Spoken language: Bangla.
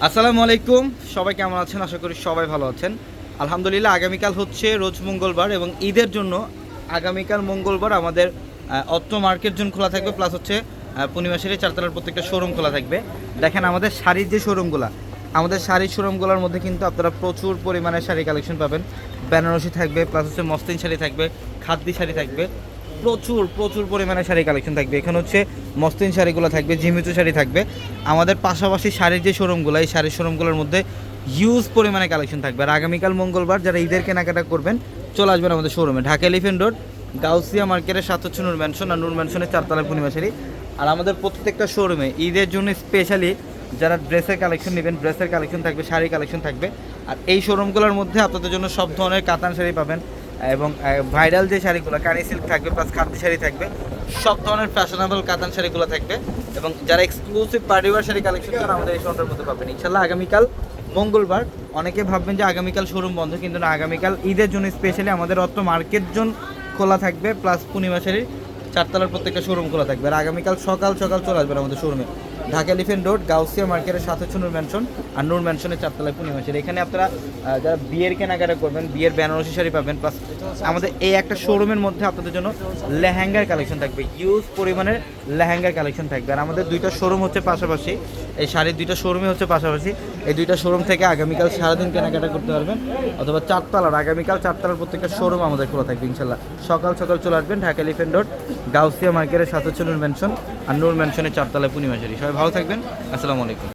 আসসালামু আলাইকুম, সবাই কেমন আছেন? আশা করি সবাই ভালো আছেন। আলহামদুলিল্লাহ, আগামীকাল হচ্ছে রোজ মঙ্গলবার এবং ঈদের জন্য আগামীকাল মঙ্গলবার আমাদের অত্র মার্কেট জোন খোলা থাকবে, প্লাস হচ্ছে পূর্ণিমাশারি চারতলার প্রত্যেকটা শোরুম খোলা থাকবে। দেখেন আমাদের শাড়ির যে শোরুমগুলো, আমাদের শাড়ির শোরুমগুলোর মধ্যে কিন্তু আপনারা প্রচুর পরিমাণে শাড়ি কালেকশন পাবেন। বেনারসি থাকবে, প্লাস হচ্ছে মসলিন শাড়ি থাকবে, খাদ্দি শাড়ি থাকবে, প্রচুর প্রচুর পরিমাণে শাড়ি কালেকশন থাকবে। এখানে হচ্ছে মসলিন শাড়িগুলো থাকবে, জিমিচু শাড়ি থাকবে। আমাদের পাশাপাশি শাড়ির যে শোরুমগুলো, এই শাড়ির শোরুমগুলোর মধ্যে হিউজ পরিমাণে কালেকশন থাকবে। আর আগামীকাল মঙ্গলবার যারা ঈদের কেনাকাটা করবেন চলে আসবেন আমাদের শোরুমে, ঢাকা এলিফেন্ট রোড, গাউসিয়া মার্কেটের সাথে হচ্ছে নূর ম্যানশন, আর নূর ম্যানশনের চারতলায় পূর্ণিমাশারি। আর আমাদের প্রত্যেকটা শোরুমে ঈদের জন্য স্পেশালি যারা ড্রেসের কালেকশন নেবেন, ড্রেসের কালেকশন থাকবে, শাড়ি কালেকশন থাকবে। আর এই শোরুমগুলোর মধ্যে আপনাদের জন্য সব ধরনের কাতান শাড়ি পাবেন এবং ভাইরাল যে শাড়িগুলো কানি সিল্ক থাকবে, প্লাস খাদ্য শাড়ি থাকবে, সব ধরনের ফ্যাশনেবল কাতান শাড়িগুলো থাকবে। এবং যারা এক্সক্লুসিভ পার্টিওয়ার শাড়ি কালেকশন করেন আমাদের এই শোরুমের মধ্যে পাবেন ইনশাল্লাহ। আগামীকাল মঙ্গলবার, অনেকে ভাববেন যে আগামীকাল শোরুম বন্ধ, কিন্তু না, আগামীকাল ঈদের জন্য স্পেশালি আমাদের অত মার্কেট জোন খোলা থাকবে, প্লাস পূর্ণিমাশারির চারতলার প্রত্যেকটা শোরুম খোলা থাকবে। আর আগামীকাল সকাল সকাল চলে আসবেন আমাদের শোরুমে, ঢাকা এলিফেন্ট রোড, গাউসিয়া মার্কেটের সাথে হচ্ছে নূর ম্যানশন, আর নূর ম্যানশনের চারতলায় পূর্ণিমাশারি। এখানে আপনারা যারা বিয়ের কেনাকাটা করবেন, বিয়ের বেনারসি শাড়ি পাবেন, প্লাস আমাদের এই একটা শোরুমের মধ্যে আপনাদের জন্য লেহেঙ্গার কালেকশন থাকবে, হিউজ পরিমাণের লেহেঙ্গার কালেকশন থাকবে। আর আমাদের দুইটা শোরুম হচ্ছে পাশাপাশি, এই শাড়ির দুইটা শোরুমই হচ্ছে পাশাপাশি। এই দুইটা শোরুম থেকে আগামীকাল সারাদিন কেনাকাটা করতে পারবেন, অথবা আগামীকাল চারতলার প্রত্যেকটা শোরুম আমাদের খোলা থাকবে ইনশাল্লাহ। সকাল সকাল চলে আসবেন ঢাকা এলিফেন্ট রোড, গাউসিয়া মার্কেটের সাথে হচ্ছে নূর ম্যানশন, আর নূর ম্যানশনের চারতলায় পূর্ণিমাশারি। সবাই ভালো থাকবেন, আসসালামু আলাইকুম।